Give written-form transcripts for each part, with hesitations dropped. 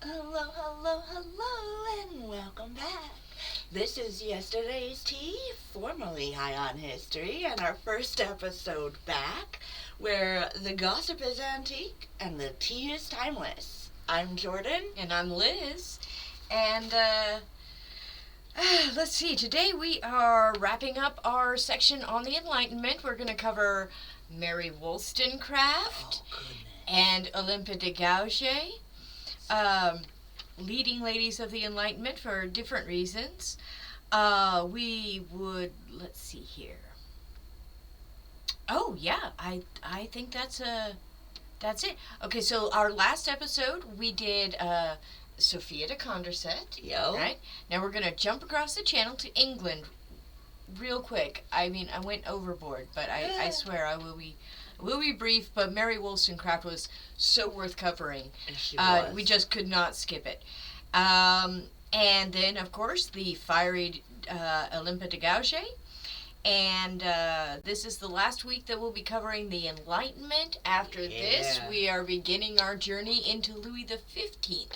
Hello, hello, hello, and welcome back. This is Yesterday's Tea, formerly High on History, and our first episode back, where the gossip is antique and the tea is timeless. I'm Jordan. And I'm Liz. And let's see, today we are wrapping up our section on the Enlightenment. We're going to cover Mary Wollstonecraft and Olympe de Gouges. Leading ladies of the Enlightenment for different reasons. Let's see here. Oh yeah, I think that's it. Okay, so our last episode we did Sophia de Condorcet. Yo. Right? Now we're gonna jump across the channel to England real quick. I mean, I went overboard, but I swear I will be brief, but Mary Wollstonecraft was so worth covering. She was. We just could not skip it. And then, of course, the fiery Olympe de Gouges. And this is the last week that we'll be covering the Enlightenment. After this, we are beginning our journey into Louis XV.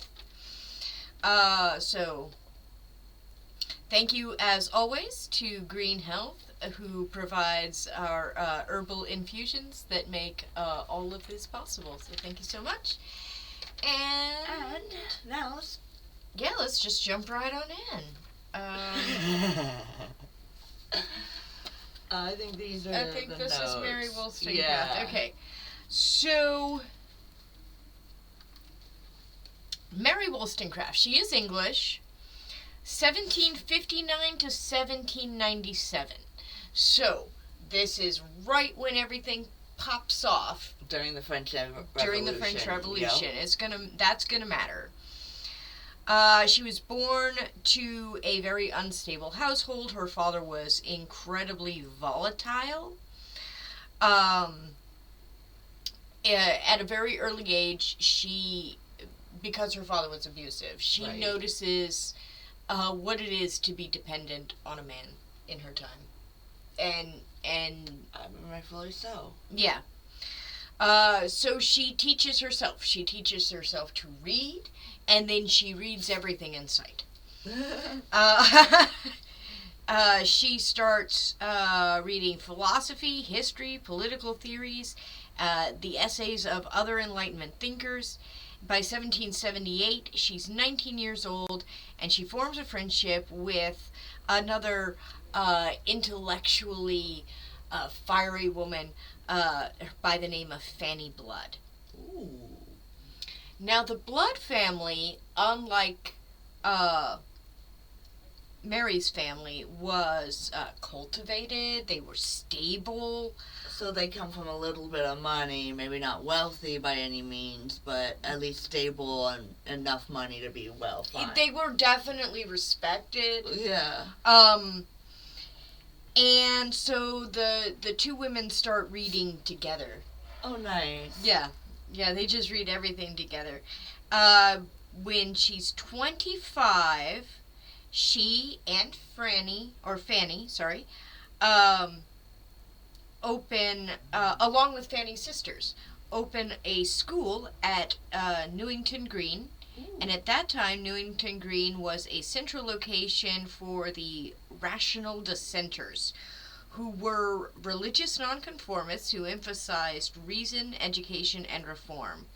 So, thank you, as always, to Green Health, who provides our herbal infusions that make all of this possible. So thank you so much. And now let's just jump right on in. I think these are I think this notes. is Mary Wollstonecraft. Yeah. Okay. So, Mary Wollstonecraft, she is English, 1759 to 1797. So, this is right when everything pops off. During the French Revolution. Yep. That's gonna matter. She was born to a very unstable household. Her father was incredibly volatile. At a very early age, because her father was abusive, she notices what it is to be dependent on a man in her time. And rightfully so. Yeah. So she teaches herself. She teaches herself to read, and then she reads everything in sight. She starts reading philosophy, history, political theories, the essays of other Enlightenment thinkers. By 1778, she's 19 years old, and she forms a friendship with another intellectually fiery woman by the name of Fanny Blood. Ooh. Now, the Blood family, unlike Mary's family, was cultivated. They were stable. So they come from a little bit of money, maybe not wealthy by any means, but at least stable and enough money to be well fine. They were definitely respected. Yeah. And so the two women start reading together. Oh, nice. Yeah, they just read everything together. When she's 25, she and Fanny, open, along with Fanny's sisters, open a school at Newington Green. Ooh. And at that time, Newington Green was a central location for the rational dissenters, who were religious nonconformists who emphasized reason, education, and reform.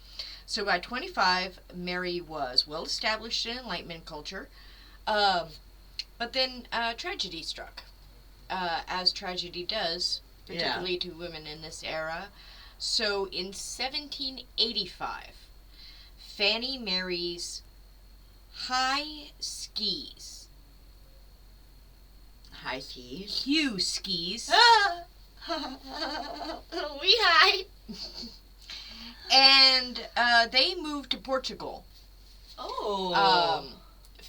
So by 25, Mary was well established in Enlightenment culture, but then tragedy struck, as tragedy does, particularly to women in this era. So in 1785, Fanny marries Hugh Skeys. High skis. Hugh Skeys. We high. And they moved to Portugal. Oh.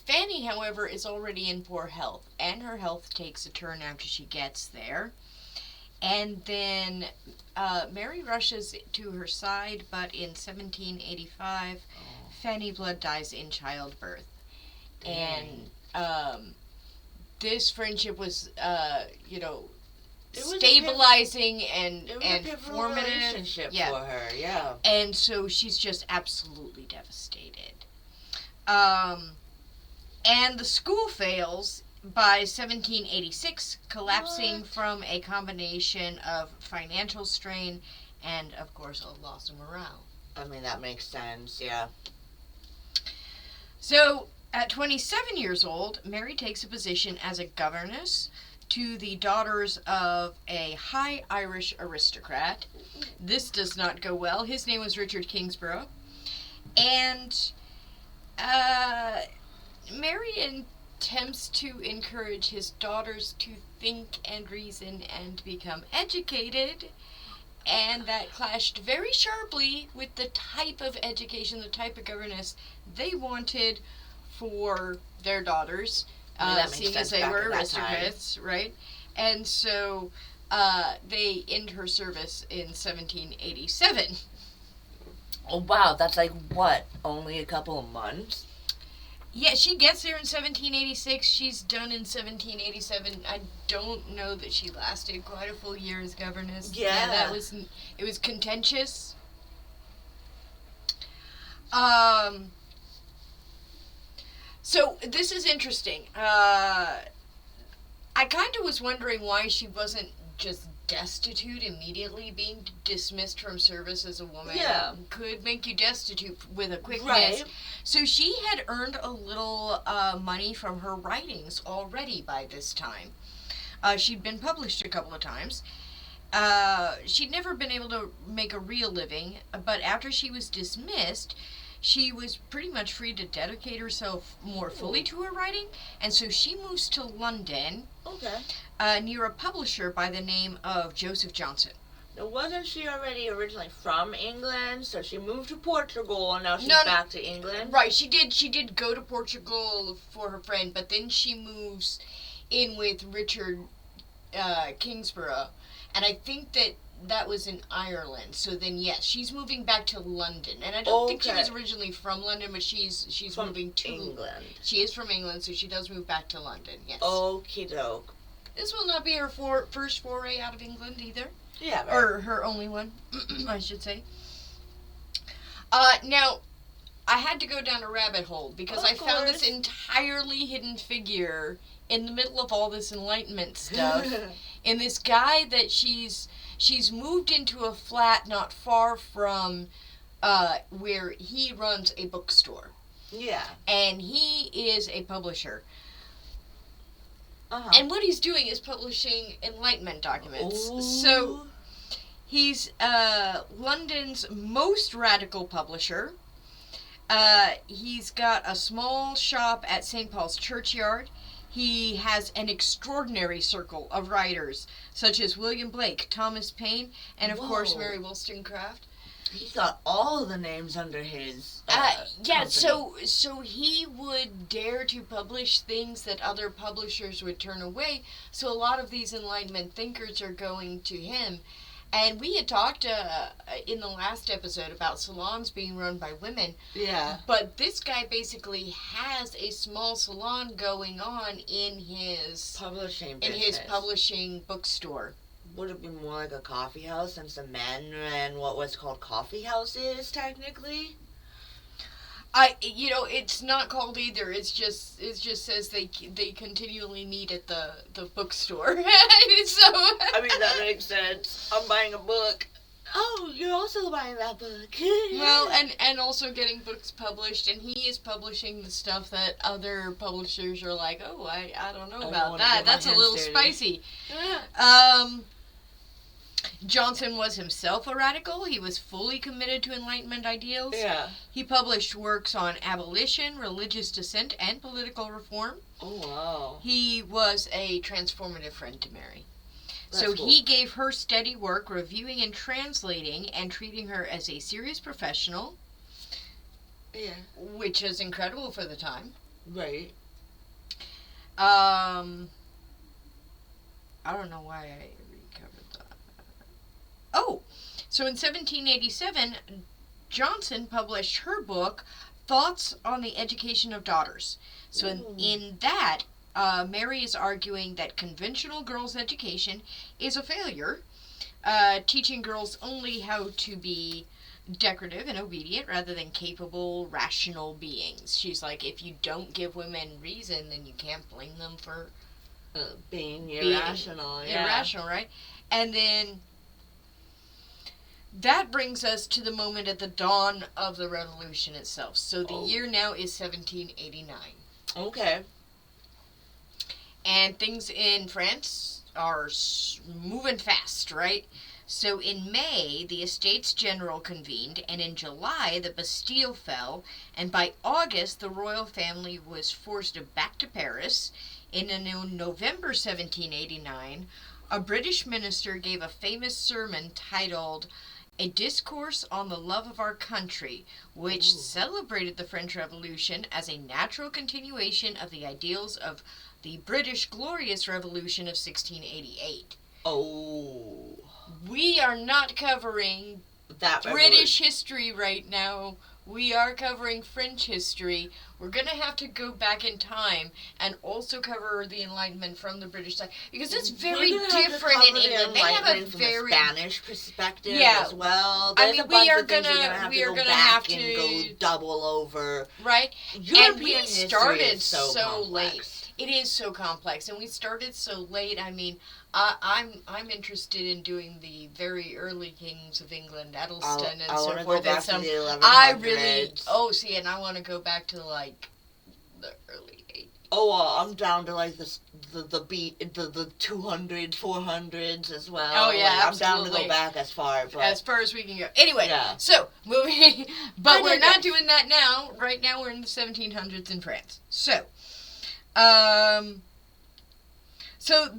Fanny, however, is already in poor health, and her health takes a turn after she gets there. And then Mary rushes to her side, but in 1785, Fanny Blood dies in childbirth. Dang. And this friendship was, It was stabilizing and a formative relationship for her, yeah. And so she's just absolutely devastated. And the school fails by 1786, collapsing What? from a combination of financial strain and, of course, a loss of morale. I mean, that makes sense, yeah. So, at 27 years old, Mary takes a position as a governess to the daughters of a high Irish aristocrat. This does not go well. His name was Richard Kingsborough. And Mary attempts to encourage his daughters to think and reason and become educated. And that clashed very sharply with the type of education, the type of governess they wanted for their daughters, seeing as they were aristocrats, right? And so they end her service in 1787. Oh, wow, that's like, what, only a couple of months? Yeah, she gets there in 1786. She's done in 1787. I don't know that she lasted quite a full year as governess. Yeah. It was contentious. So this is interesting. I kind of was wondering why she wasn't just destitute immediately. Being dismissed from service as a woman could make you destitute with a quickness. Right. So she had earned a little money from her writings already by this time. She'd been published a couple of times. She'd never been able to make a real living, but after she was dismissed, she was pretty much free to dedicate herself more fully to her writing, and so she moves to London, near a publisher by the name of Joseph Johnson. Now, wasn't she already originally from England? So she moved to Portugal, and now she's back to England? Right, she did go to Portugal for her friend, but then she moves in with Richard Kingsborough, and I think that was in Ireland. So then, yes, she's moving back to London, and I don't think she was originally from London, but she's from moving to England. She is from England, so she does move back to London. Yes. Okie doke. This will not be her first foray out of England either. Yeah. Right. Or her only one, I should say. Now, I had to go down a rabbit hole because I found this entirely hidden figure in the middle of all this Enlightenment stuff. In this guy that she's moved into a flat not far from where he runs a bookstore. Yeah. And he is a publisher. And what he's doing is publishing Enlightenment documents. Ooh. So he's London's most radical publisher. He's got a small shop at St. Paul's Churchyard. He has an extraordinary circle of writers, such as William Blake, Thomas Paine, and of course Mary Wollstonecraft. He's got all the names under his yeah, company. so he would dare to publish things that other publishers would turn away. So a lot of these Enlightenment thinkers are going to him. And we had talked in the last episode about salons being run by women. Yeah. But this guy basically has a small salon going on in his publishing bookstore. Would it be more like a coffee house since the men ran what was called coffee houses, technically? It's not called either. It just says they continually meet at the bookstore. So I mean, that makes sense. I'm buying a book. Oh, you're also buying that book. Well, and also getting books published, and he is publishing the stuff that other publishers are like, oh, I don't know about that. That's a little spicy. Johnson was himself a radical. He was fully committed to Enlightenment ideals. Yeah. He published works on abolition, religious dissent, and political reform. Oh, wow. He was a transformative friend to Mary. That's so cool. he gave her steady work reviewing and translating and treating her as a serious professional. Yeah. Which is incredible for the time. Right. I don't know why I recovered that. Oh, so in 1787, Johnson published her book, Thoughts on the Education of Daughters. So in that, Mary is arguing that conventional girls' education is a failure, teaching girls only how to be decorative and obedient rather than capable, rational beings. She's like, if you don't give women reason, then you can't blame them for being irrational. Irrational, right? And then that brings us to the moment at the dawn of the revolution itself. So the year now is 1789. Okay. And things in France are moving fast, right? So in May, the Estates General convened, and in July, the Bastille fell, and by August, the royal family was forced back to Paris. In November 1789, a British minister gave a famous sermon titled A Discourse on the Love of Our Country, which celebrated the French Revolution as a natural continuation of the ideals of the British Glorious Revolution of 1688. Oh. We are not covering that British history right now. We are covering French history. We're going to have to go back in time and also cover the Enlightenment from the British side, because it's very different in England. They have a very Spanish perspective as well. I mean, we are going to have to go double over. Right? European and we history started is so late. It is so complex, and we started so late. I mean, I'm interested in doing the very early kings of England, Addleston and so forth. And some, I really, and I want to go back to like the early 80s. Oh, I'm down to like the 200s, 400s as well. Oh yeah, like, I'm down to go back as far as we can go. Anyway, so moving, but we're not doing that now. Right now, we're in the 1700s in France. So. So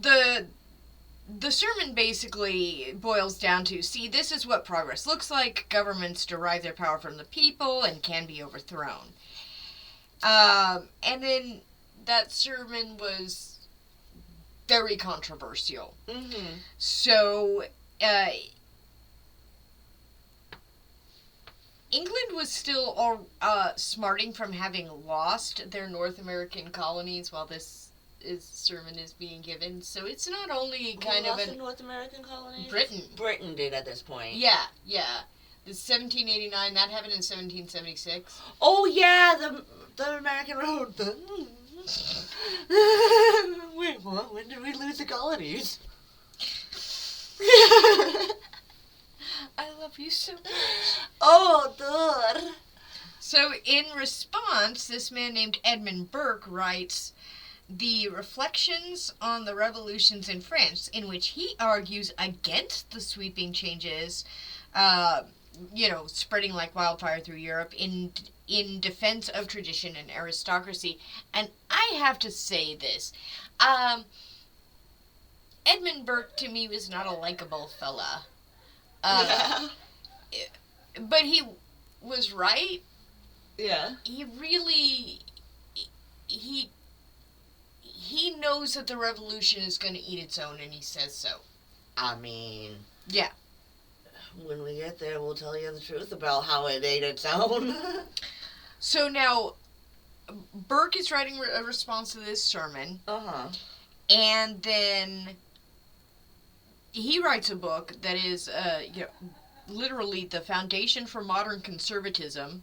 the sermon basically boils down to, see, this is what progress looks like. Governments derive their power from the people and can be overthrown. And then that sermon was very controversial. Mm-hmm. So, England was still smarting from having lost their North American colonies while this sermon is being given. So it's not only kind of the North American colonies? Britain did at this point. Yeah. The 1789, that happened in 1776. Oh yeah, the American road. Wait, what? When did we lose the colonies? I love you so much. Oh, dude. So, in response, this man named Edmund Burke writes the Reflections on the Revolutions in France, in which he argues against the sweeping changes, spreading like wildfire through Europe in defense of tradition and aristocracy. And I have to say this. Edmund Burke, to me, was not a likable fella. But he was right. Yeah. He really, he knows that the revolution is going to eat its own, and he says so. I mean... Yeah. When we get there, we'll tell you the truth about how it ate its own. So now, Burke is writing a response to this sermon. Uh-huh. And then he writes a book that is, literally the foundation for modern conservatism.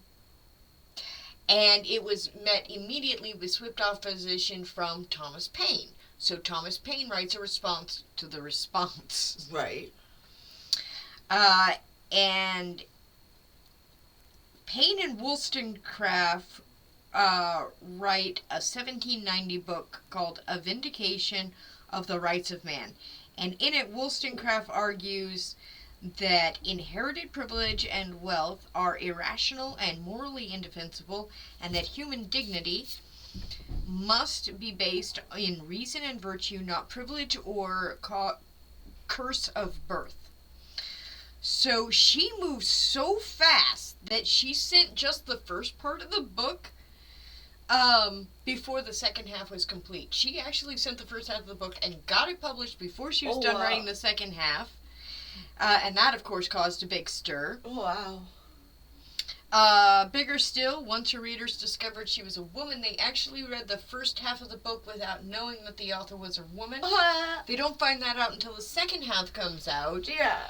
And it was met immediately with swift opposition from Thomas Paine. So Thomas Paine writes a response to the response. Right. And Paine and Wollstonecraft write a 1790 book called A Vindication of the Rights of Man. And in it, Wollstonecraft argues that inherited privilege and wealth are irrational and morally indefensible, and that human dignity must be based in reason and virtue, not privilege or curse of birth. So she moved so fast that she sent just the first part of the book before the second half was complete. She actually sent the first half of the book and got it published before she was done writing the second half. And that, of course, caused a big stir. Oh, wow. Bigger still, once her readers discovered she was a woman, they actually read the first half of the book without knowing that the author was a woman. They don't find that out until the second half comes out. Yeah.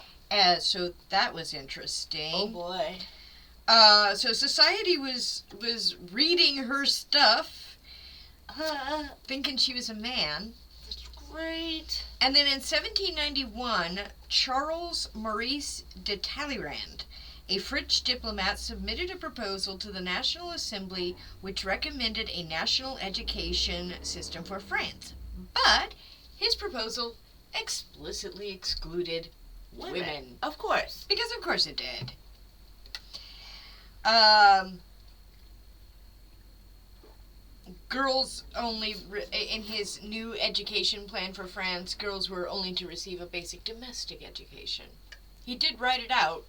So that was interesting. Oh boy. So society was reading her stuff, thinking she was a man. That's great. And then in 1791, Charles Maurice de Talleyrand, a French diplomat, submitted a proposal to the National Assembly which recommended a national education system for France. But his proposal explicitly excluded women. Of course. Because of course it did. Girls only, in his new education plan for France, girls were only to receive a basic domestic education. He did write it out.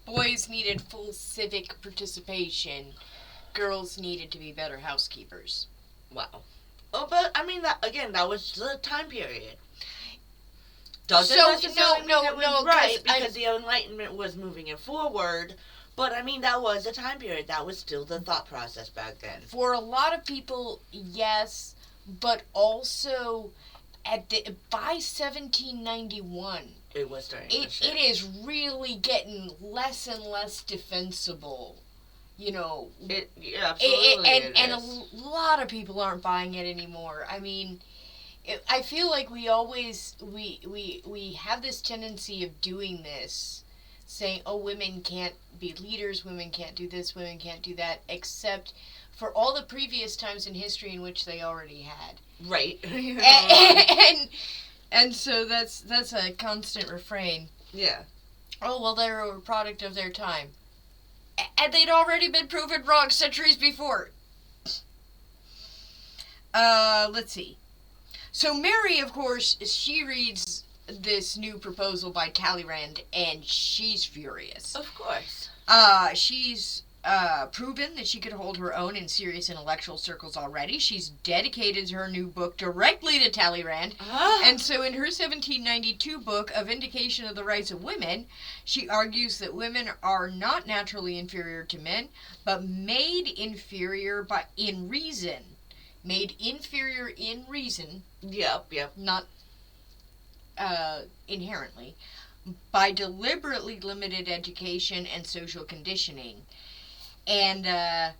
Boys needed full civic participation. Girls needed to be better housekeepers. Wow. Oh, but I mean, that was the time period. Doesn't So, necessarily no, mean it was no, right 'cause because the Enlightenment was moving it forward. But I mean, that was a time period. That was still the thought process back then. For a lot of people, yes, but also by 1791, It was during the it shit. is really getting less and less defensible. You know, Absolutely and a is. lot of people aren't buying it anymore. I mean, I feel like we always we have this tendency of doing this, saying, "Oh, women can't be leaders, women can't do this, women can't do that," except for all the previous times in history in which they already had. Right. And so that's a constant refrain. Yeah. Oh, well, they're a product of their time. And they'd already been proven wrong centuries before. Let's see. So Mary, of course, she reads this new proposal by Talleyrand, and she's furious. Of course. She's proven that she could hold her own in serious intellectual circles already. She's dedicated her new book directly to Talleyrand. And so in her 1792 book, A Vindication of the Rights of Women, she argues that women are not naturally inferior to men, but made inferior in reason. Made inferior in reason. Yep. Not inherently. By deliberately limited education and social conditioning. And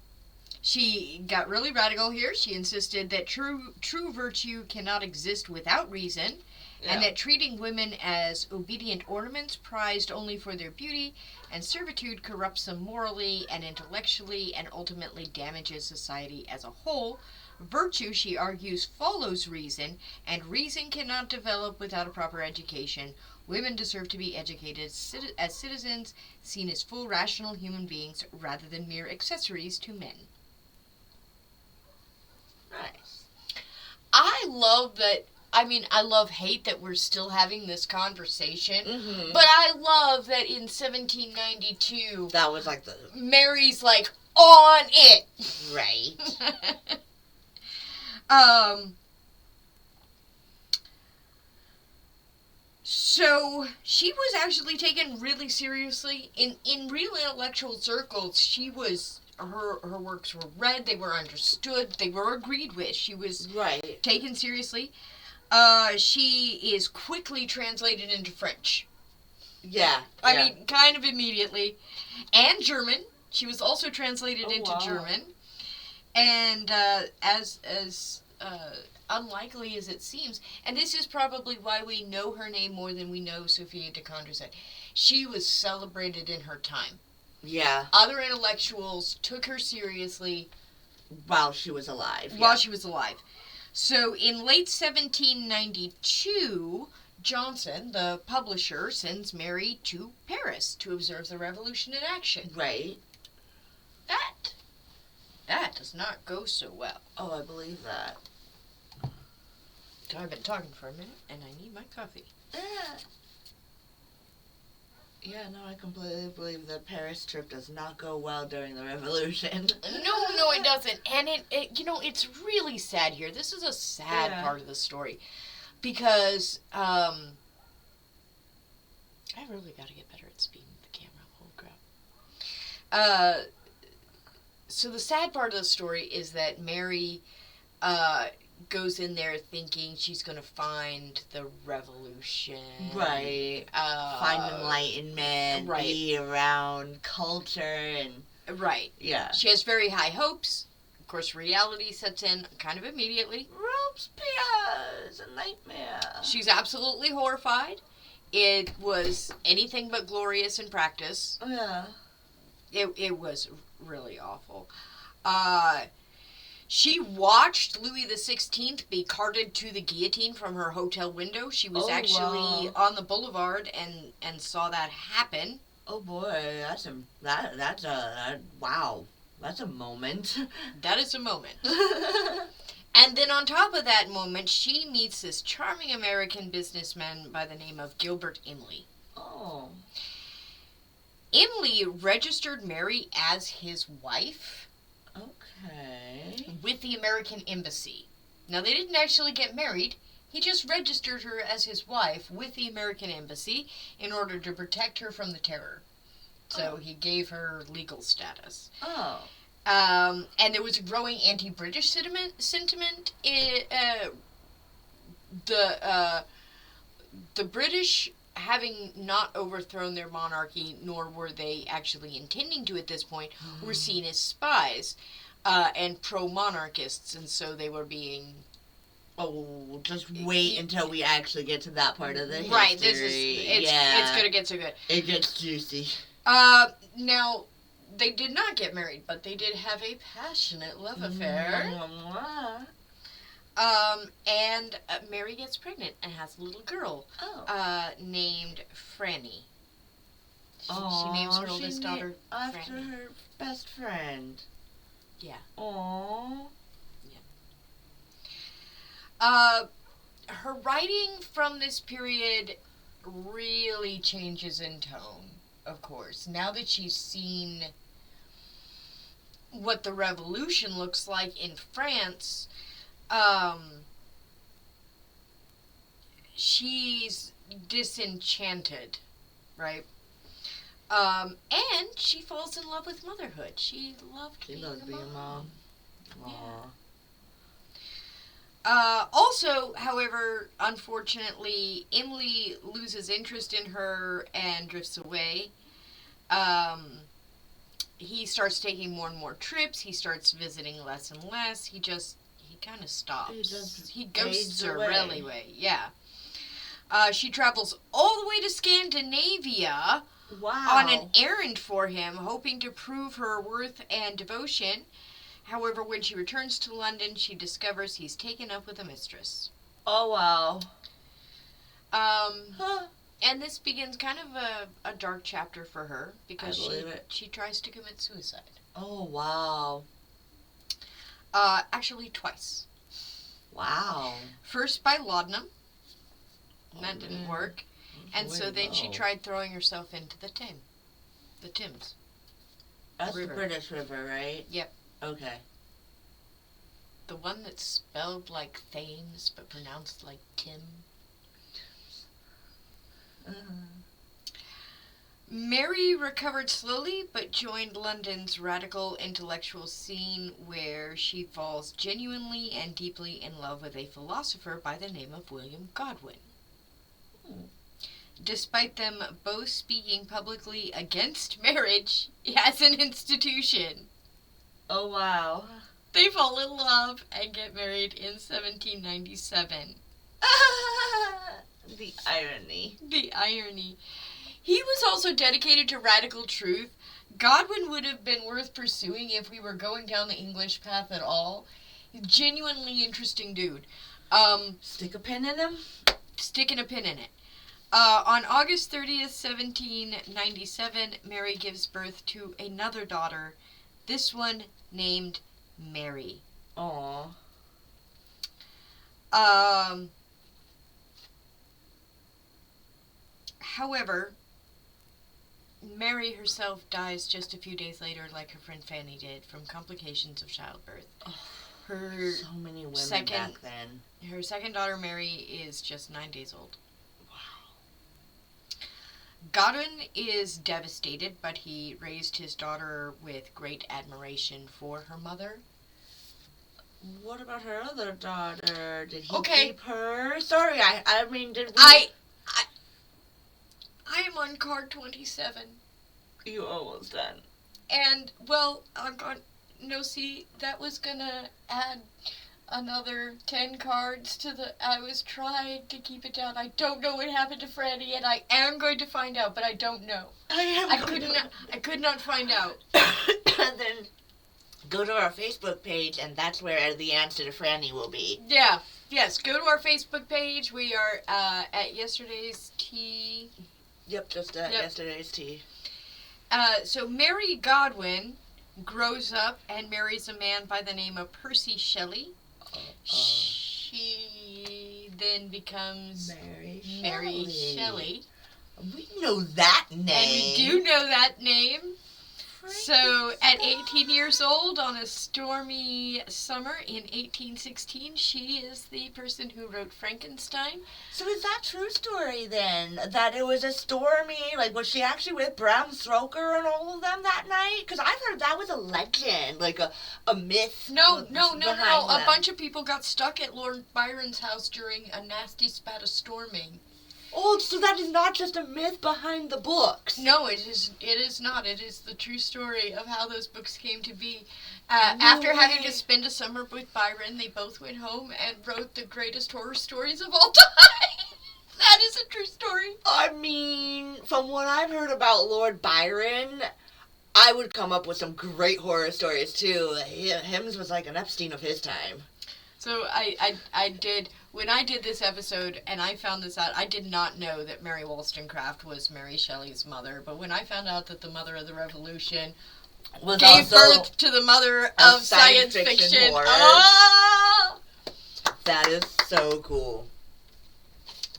she got really radical here. She insisted that true virtue cannot exist without reason, and that treating women as obedient ornaments prized only for their beauty and servitude corrupts them morally and intellectually and ultimately damages society as a whole. Virtue, she argues, follows reason, and reason cannot develop without a proper education. Women deserve to be educated as citizens, seen as full rational human beings rather than mere accessories to men. Nice. I love that. I mean, I hate that we're still having this conversation, Mm-hmm. but I love that in 1792, That was like the Mary's like on it. right. So she was actually taken really seriously in real intellectual circles. She was her works were read, they were understood, they were agreed with. She was Right. taken seriously. She is quickly translated into French. Yeah. I mean, kind of immediately, and German. She was also translated into wow. German, and as unlikely as it seems, and this is probably why we know her name more than we know Sophia de Condorcet, she was celebrated in her time. Yeah. Other intellectuals took her seriously While she was alive. while she was alive. So in late 1792, Johnson, the publisher, sends Mary to Paris to observe the revolution in action. Right. That does not go so well. Oh, I believe that. I've been talking for a minute, and I need my coffee. Yeah, no, I completely believe the Paris trip does not go well during the revolution. No, it doesn't. And it it's really sad here. This is a sad part of the story. Because, I really got to get better at speeding the camera. Holy crap. So the sad part of the story is that Mary, goes in there thinking she's going to find the revolution. Right. Find enlightenment, right. be around culture, and... Right. Yeah. She has very high hopes. Of course, reality sets in kind of immediately. Robespierre's a nightmare. She's absolutely horrified. It was anything but glorious in practice. Yeah. It was really awful. She watched Louis XVI be carted to the guillotine from her hotel window. She was actually on the boulevard and saw that happen. Oh boy, that's a wow. That's a moment. That is a moment. And then on top of that moment, she meets this charming American businessman by the name of Gilbert Imlay. Oh. Imlay registered Mary as his wife. Okay. With the American embassy. Now, they didn't actually get married. He just registered her as his wife with the American embassy in order to protect her from the terror. So he gave her legal status. Oh. And there was a growing anti-British sentiment. The British, having not overthrown their monarchy, nor were they actually intending to at this point, were seen as spies and pro-monarchists, and so they were being... Oh, just wait until we actually get to that part of the history. Right, it's gonna get so good. It gets juicy. Now, they did not get married, but they did have a passionate love affair. And Mary gets pregnant and has a little girl named Franny. She names her oldest daughter after Franny. her best friend. Yeah. Aww. Her writing from this period really changes in tone, of course. Now that she's seen what the revolution looks like in France, she's disenchanted, right? And she falls in love with motherhood. She loved being a mom. Aww. Also, however, unfortunately, Imlay loses interest in her and drifts away. He starts taking more and more trips. He starts visiting less and less. He kind of stops. He ghosts her really away. Yeah. She travels all the way to Scandinavia on an errand for him, hoping to prove her worth and devotion. However, when she returns to London, she discovers he's taken up with a mistress. Oh, wow. And this begins kind of a dark chapter for her, because she tries to commit suicide. Oh, wow. Actually, twice. Wow. First by laudanum. That didn't work. And so then she tried throwing herself into the Thames. That's the British River, right? Yep. Okay. The one that's spelled like Thames, but pronounced like Tim. Mary recovered slowly, but joined London's radical intellectual scene, where she falls genuinely and deeply in love with a philosopher by the name of William Godwin. Despite them both speaking publicly against marriage as an institution. Oh, wow. They fall in love and get married in 1797. The irony. The irony. He was also dedicated to radical truth. Godwin would have been worth pursuing if we were going down the English path at all. Genuinely interesting dude. Stick a pin in him? Sticking a pin in it. On August 30th, 1797, Mary gives birth to another daughter, this one named Mary. Aww. However, Mary herself dies just a few days later, like her friend Fanny did, from complications of childbirth. Oh, her so many women back then. Her second daughter, Mary, is just 9 days old. Godwin is devastated, but he raised his daughter with great admiration for her mother. what about her other daughter? Did he Okay. keep her? Sorry, I mean, did we... I am on card 27. You almost done. And, well, I'm going... No, see, that was gonna add another 10 cards to the... I was trying to keep it down. I don't know what happened to Franny, and I am going to find out, but I don't know. I could not find out. And then go to our Facebook page, and that's where the answer to Franny will be. Yeah. Yes, go to our Facebook page. We are at Yesterday's Tea. Yep, just Yesterday's Tea. So Mary Godwin grows up and marries a man by the name of Percy Shelley. She then becomes Mary Shelley. We know that name. And we do know that name. So, at 18 years old, on a stormy summer in 1816, she is the person who wrote Frankenstein. So is that true story then? That it was a stormy, like, was she actually with Bram Stoker and all of them that night? Because I've heard that was a legend, like a myth. No. A A bunch of people got stuck at Lord Byron's house during a nasty spat of storming. Oh, so that is not just a myth behind the books. No, it is not. It is the true story of how those books came to be. After having to spend a summer with Byron, they both went home and wrote the greatest horror stories of all time. That is a true story. I mean, from what I've heard about Lord Byron, I would come up with some great horror stories too. Him's was like an Epstein of his time. So I did, when I did this episode and I found this out, I did not know that Mary Wollstonecraft was Mary Shelley's mother. But when I found out that the mother of the Revolution gave birth to the mother of science fiction. Oh! That is so cool.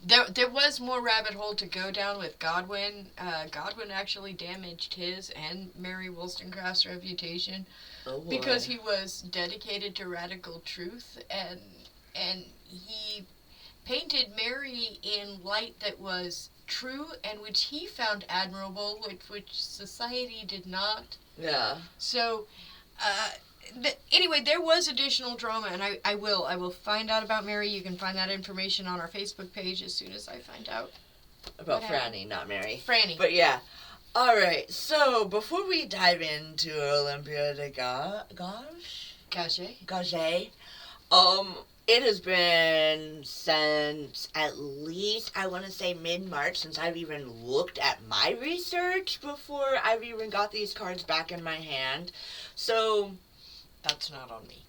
There was more rabbit hole to go down with Godwin. Godwin actually damaged his and Mary Wollstonecraft's reputation because he was dedicated to radical truth, and he painted Mary in light that was true and which he found admirable, which society did not. Yeah. So, anyway, there was additional drama, and I will find out about Mary. You can find that information on our Facebook page as soon as I find out. About Franny, not Mary. Franny. But yeah. Alright, so before we dive into Olympe de Gouges, it has been since at least, I want to say mid-March, since I've even looked at my research before I've even got these cards back in my hand. So that's not on me.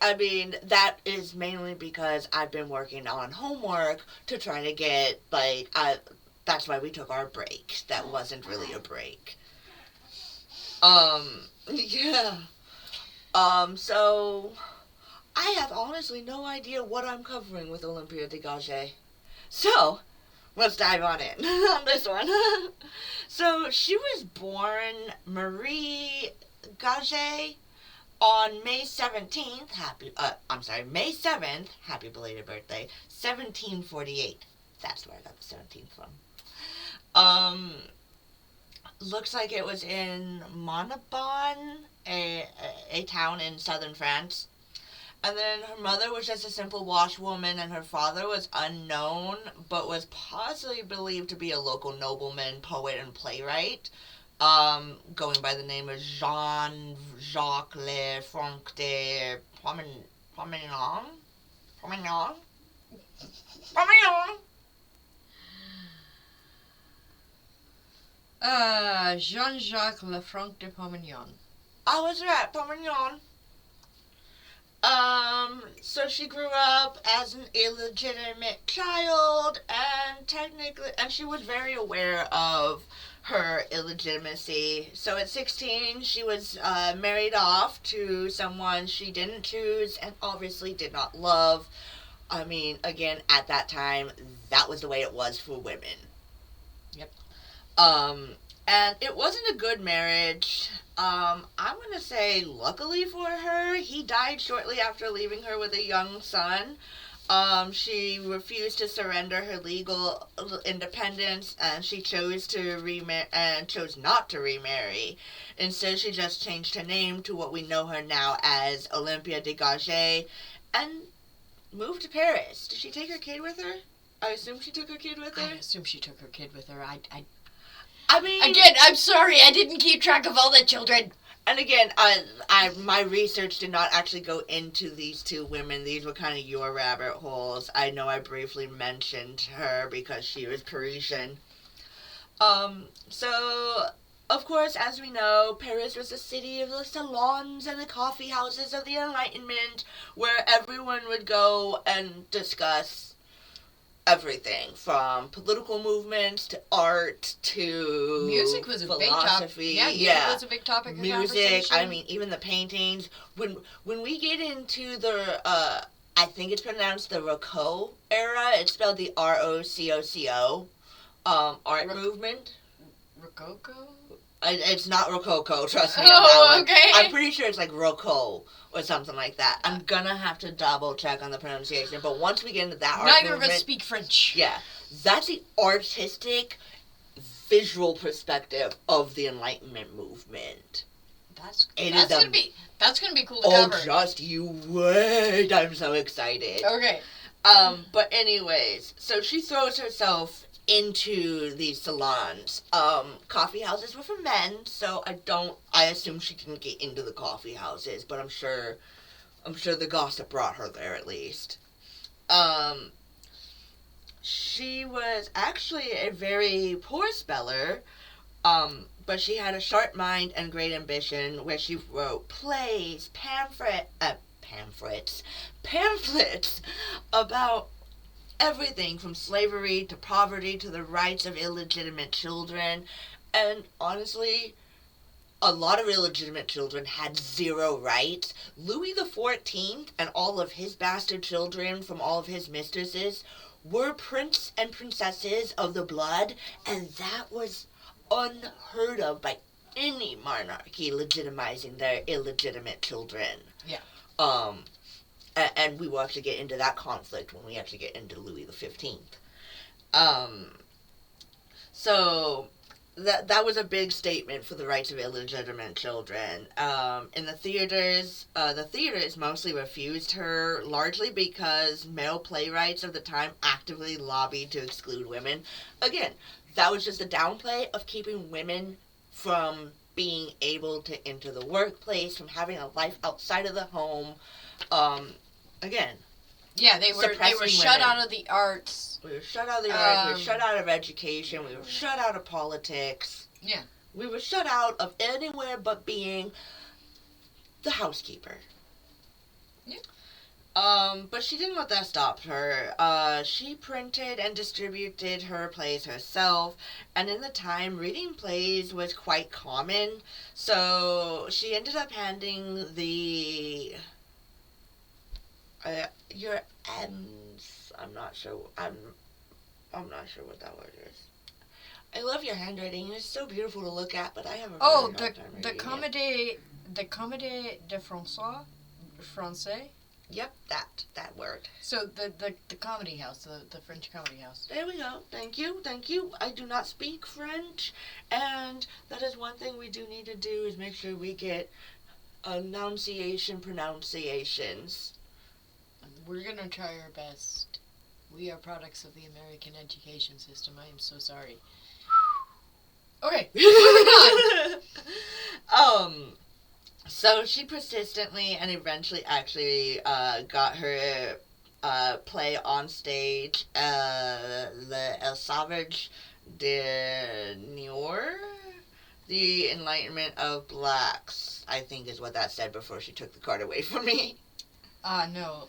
I mean, that is mainly because I've been working on homework to try to get, like, that's why we took our break. That wasn't really a break. Yeah. So I have honestly no idea what I'm covering with Olympe de Gouges. So, let's dive on in on this one. So, she was born Marie Gouges on May 17th, May 7th, happy belated birthday, 1748. That's where I got the 17th from. Looks like it was in Montauban, a town in southern France. And then her mother was just a simple washwoman, and her father was unknown, but was possibly believed to be a local nobleman, poet, and playwright, going by the name of Jean-Jacques Lefranc de Pomeranian. Jean-Jacques Lefranc de Pomeranian. I was right, Pomeranian. So she grew up as an illegitimate child, and she was very aware of her illegitimacy. So at 16, she was married off to someone she didn't choose and obviously did not love. I mean, again, at that time, that was the way it was for women. Yep. And it wasn't a good marriage. I'm gonna say, luckily for her, he died shortly after leaving her with a young son. She refused to surrender her legal independence, and she chose chose not to remarry. Instead, she just changed her name to what we know her now as Olympe de Gouges, and moved to Paris. Did she take her kid with her? I assume she took her kid with her. I assume she took her kid with her. I mean, again, I'm sorry, I didn't keep track of all the children. And again, my research did not actually go into these two women. These were kind of your rabbit holes. I know I briefly mentioned her because she was Parisian. So, of course, as we know, Paris was the city of the salons and the coffee houses of the Enlightenment, where everyone would go and discuss everything from political movements to art to music was a philosophy. Big topic. Yeah, was a big topic of music. Conversation. I mean, even the paintings. When we get into the I think it's pronounced the Rococo era. It's spelled the Rococo. Art movement. Rococo. It's not Rococo. Trust me on that one. Okay. I'm pretty sure it's like Rococo or something like that. I'm gonna have to double check on the pronunciation. But once we get into that art Neither movement, of us speak French. yeah, that's the visual perspective of the Enlightenment movement. That's gonna be cool to cover. Oh, just you wait! I'm so excited. Okay. But anyways, so she throws herself into these salons. Coffee houses were for men, so I assume she didn't get into the coffee houses, but I'm sure the gossip brought her there at least. She was actually a very poor speller, but she had a sharp mind and great ambition, where she wrote plays, pamphlets about everything from slavery to poverty to the rights of illegitimate children. And honestly, a lot of illegitimate children had zero rights. Louis XIV and all of his bastard children from all of his mistresses were prince and princesses of the blood, and that was unheard of by any monarchy legitimizing their illegitimate children. Yeah. And we will actually get into that conflict when we actually get into Louis XV. So that was a big statement for the rights of illegitimate children. In the theaters mostly refused her, largely because male playwrights of the time actively lobbied to exclude women. Again, that was just a downplay of keeping women from being able to enter the workplace, from having a life outside of the home. Again, yeah, they were shut out of the arts. We were shut out of the arts. We were shut out of education. We were shut out of politics. Yeah, we were shut out of anywhere but being the housekeeper. Yeah. But she didn't let that stop her. She printed and distributed her plays herself, and in the time, reading plays was quite common. So she ended up handing the your M's. I'm not sure what that word is. I love your handwriting. It's so beautiful to look at, but I have a very hard time reading the Comédie de Français. Yep, that word. So the comedy house, the French comedy house. There we go. Thank you. I do not speak French, and that is one thing we do need to do, is make sure we get pronunciations. We're gonna try our best. We are products of the American education system. I am so sorry. Okay, moving on. So she persistently and eventually actually got her play on stage, El Savage de Noir, the Enlightenment of Blacks, I think is what that said before she took the card away from me. No.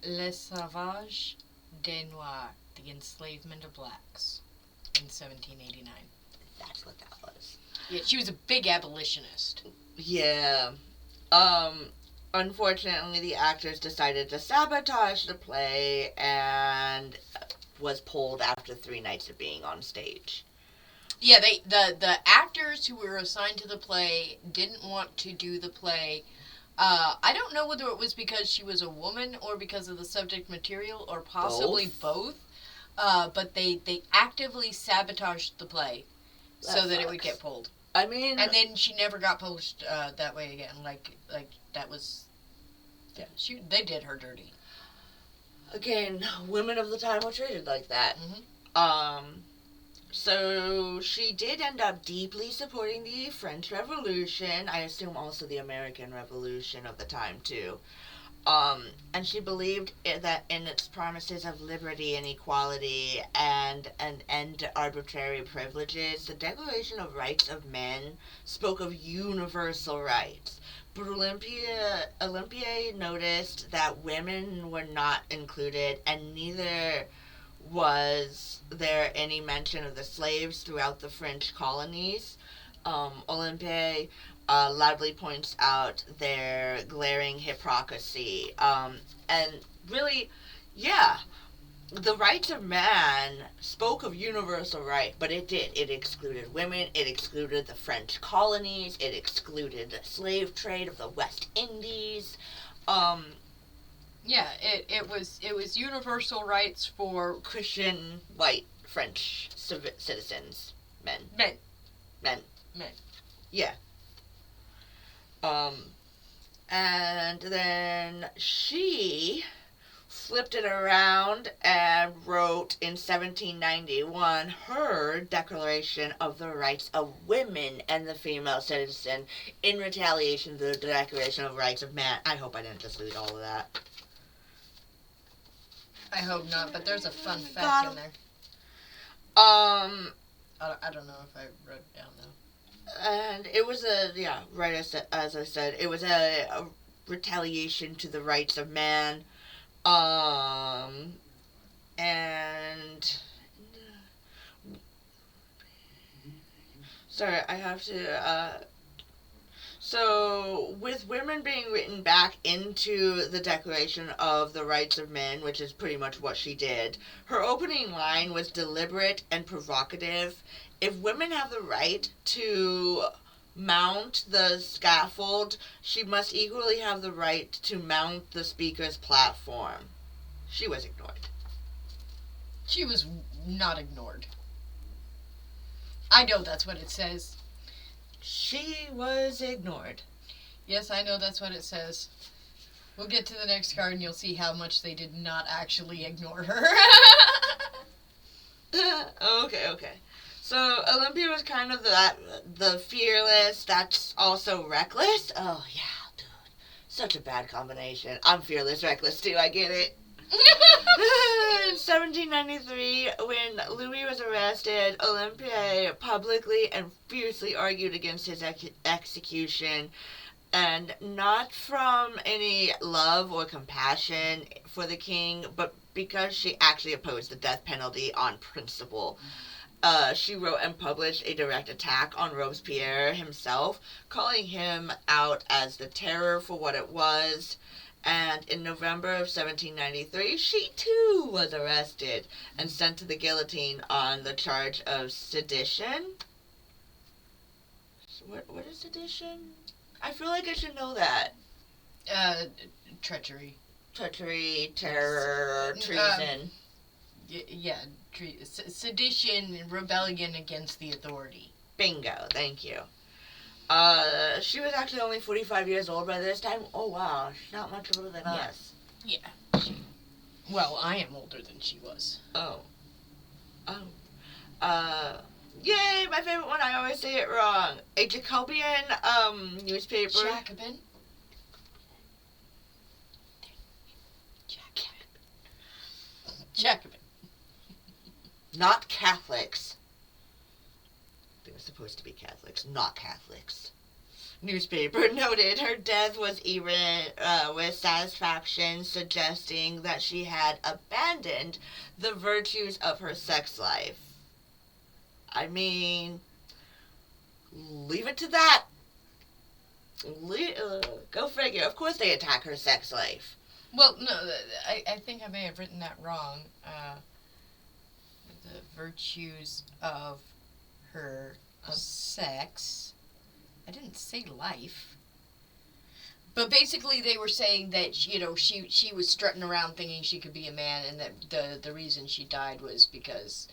Le Sauvage des Noirs, the Enslavement of Blacks, in 1789. That's what that was. Yeah, she was a big abolitionist. Yeah. Unfortunately, the actors decided to sabotage the play and was pulled after 3 nights of being on stage. Yeah, the actors who were assigned to the play didn't want to do the play I don't know whether it was because she was a woman or because of the subject material or possibly both. But they actively sabotaged the play so that it would get pulled. I mean, and then she never got published that way again. Like that was, yeah. They did her dirty. Again, women of the time were treated like that. Mm-hmm. So she did end up deeply supporting the French Revolution. I assume also the American Revolution of the time too. And she believed that in its promises of liberty and equality and an end to arbitrary privileges, the Declaration of Rights of Men spoke of universal rights. But Olympe noticed that women were not included, and neither was there any mention of the slaves throughout the French colonies. Olympe loudly points out their glaring hypocrisy. And really, yeah, the rights of man spoke of universal right, but it did. It excluded women, it excluded the French colonies, it excluded the slave trade of the West Indies. Yeah, it was universal rights for Christian, white, French citizens. Men. Yeah. And then she flipped it around and wrote in 1791 her Declaration of the Rights of Women and the Female Citizen in retaliation to the Declaration of Rights of Man. I hope I didn't just lose all of that. I hope not, but there's a fun fact in there. I don't know if I wrote it down though. And it was as I said, it was a retaliation to the rights of man. And sorry, I have to. So, with women being written back into the Declaration of the Rights of Men, which is pretty much what she did, her opening line was deliberate and provocative. If women have the right to mount the scaffold, she must equally have the right to mount the speaker's platform. She was ignored. She was not ignored. I know that's what it says. She was ignored. Yes, I know that's what it says. We'll get to the next card and you'll see how much they did not actually ignore her. Okay. So Olympia was kind of the fearless that's also reckless. Oh yeah, dude. Such a bad combination. I'm fearless, reckless too, I get it. In 1793, when Louis was arrested, Olympe publicly and fiercely argued against his execution, and not from any love or compassion for the king, but because she actually opposed the death penalty on principle. She wrote and published a direct attack on Robespierre himself, calling him out as the terror for what it was. And in November of 1793, she too was arrested and sent to the guillotine on the charge of sedition. What is sedition? I feel like I should know that. Treachery. Treachery, terror, treason. Sedition and rebellion against the authority. Bingo, thank you. She was actually only 45 years old by this time. Oh, wow. She's not much older than us. Yeah. Well, I am older than she was. Oh. Yay, my favorite one. I always say it wrong. A Jacobean, newspaper. Jacobin. Not Catholics. They were supposed to be Catholics, not Catholics. Newspaper noted her death was even with satisfaction, suggesting that she had abandoned the virtues of her sex life. I mean, leave it to that. Go figure. Of course they attack her sex life. Well, no, I think I may have written that wrong. The virtues of her sex. I didn't say life. But basically, they were saying that, you know, she was strutting around thinking she could be a man, and that the reason she died was because,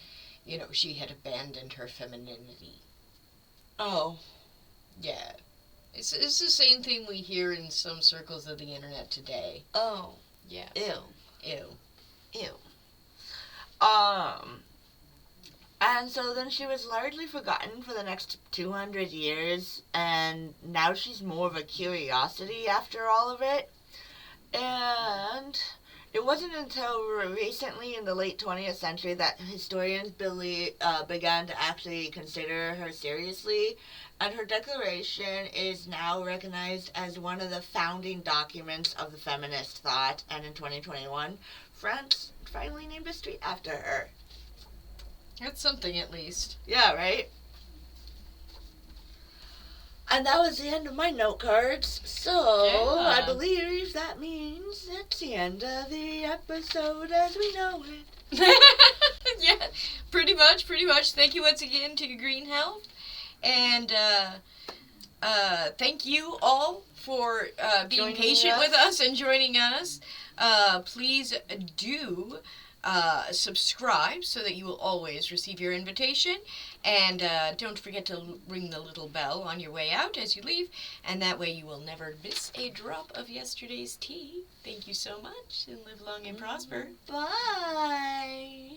you know, she had abandoned her femininity. Oh. Yeah. It's the same thing we hear in some circles of the internet today. Oh. Yeah. Ew. Ew. Ew. And so then she was largely forgotten for the next 200 years, and now she's more of a curiosity after all of it. And it wasn't until recently in the late 20th century that historians began to actually consider her seriously, and her declaration is now recognized as one of the founding documents of the feminist thought, and in 2021, France finally named a street after her. That's something, at least. Yeah, right? And that was the end of my note cards. So, Yeah. I believe that means it's the end of the episode as we know it. Yeah, pretty much. Thank you once again to Green Health. And thank you all for being Joining patient us. with us and joining us. Please do subscribe so that you will always receive your invitation. And don't forget to ring the little bell on your way out as you leave. And that way you will never miss a drop of yesterday's tea. Thank you so much, and live long and prosper. Bye.